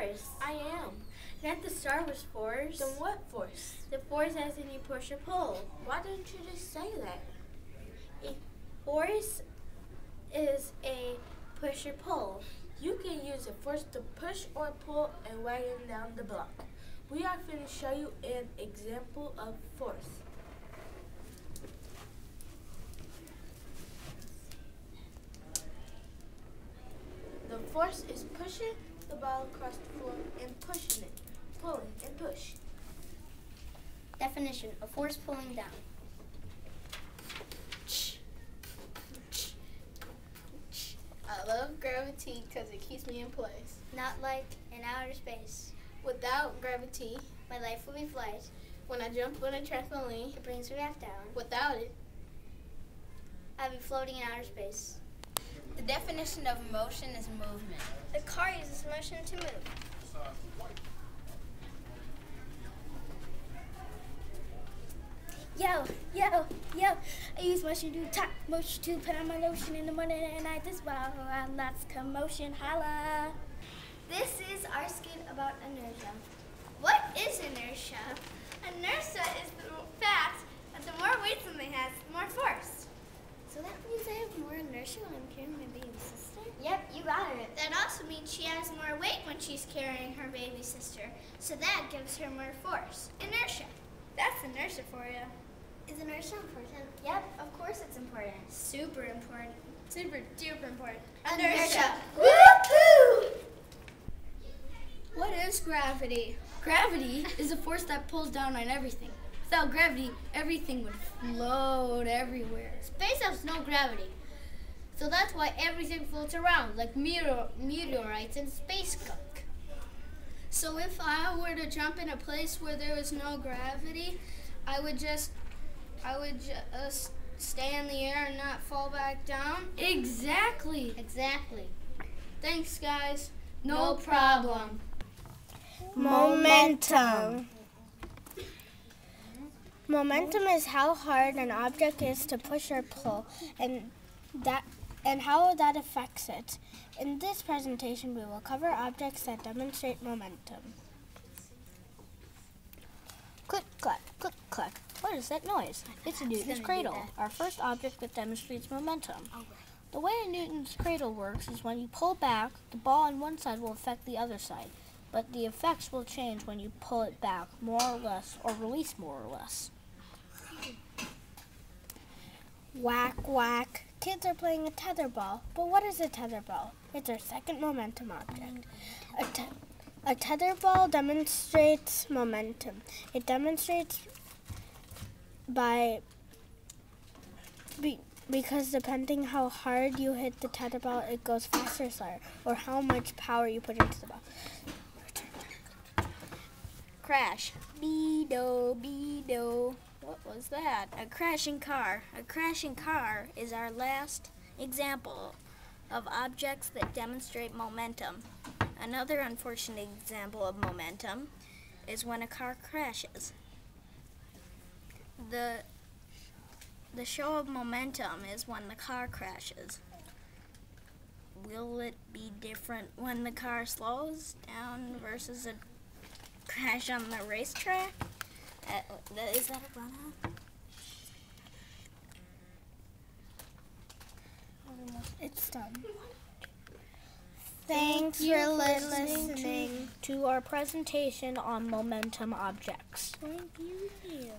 force. I am. Not the Star Wars force. Then what force? The force as in you push or pull. Why didn't you just say that? A force is a push or pull. You can use a force to push or pull a wagon down the block. We are going to show you an example of force. The force is pushing the ball across the floor and pushing it, pulling and push. Definition: a force pulling down. I love gravity because it keeps me in place. Not like in outer space. Without gravity, My life will be flight. when I jump on a trampoline, It brings me back down. without it, I'll be floating in outer space. The definition of motion is movement. The car uses motion to move. Yo, yo, yo. I use motion to talk, motion to put on my lotion in the morning and at night as well. Lots of commotion, holla. This is our skit about inertia. What is inertia? Inertia is the fact that the more weight something has, the more force. So that means I have more inertia when I'm carrying my baby sister? Yep, you got it. That also means she has more weight when she's carrying her baby sister. So that gives her more force. Inertia. That's inertia for you. Is inertia important? Yep, of course it's important. Super important. Super duper important. Inertia. Woohoo! What is gravity? Gravity is a force that pulls down on everything. Without gravity, everything would float everywhere. Space has no gravity. So that's why everything floats around, like meteorites and space gunk. So if I were to jump in a place where there was no gravity, I would just stay in the air and not fall back down? Exactly. Exactly. Thanks, guys. No problem. Momentum. Momentum is how hard an object is to push or pull, and how that affects it. In this presentation, we will cover objects that demonstrate momentum. Click, clack, click, clack. What is that noise? It's a Newton's cradle, our first object that demonstrates momentum. The way a Newton's cradle works is when you pull back, the ball on one side will affect the other side, but the effects will change when you pull it back more or less, or release more or less. Whack, whack. Kids are playing a tetherball, but what is a tetherball? It's our second momentum object. A tetherball demonstrates momentum. It demonstrates because depending how hard you hit the tetherball, it goes faster or slower, or how much power you put into the ball. Crash. Be-do, be-do. What was that? A crashing car. A crashing car is our last example of objects that demonstrate momentum. Another unfortunate example of momentum is when a car crashes. The show of momentum is when the car crashes. Will it be different when the car slows down versus a crash on the racetrack? Is that a run-out? It's done. Thanks for listening to our presentation on momentum objects. Thank you.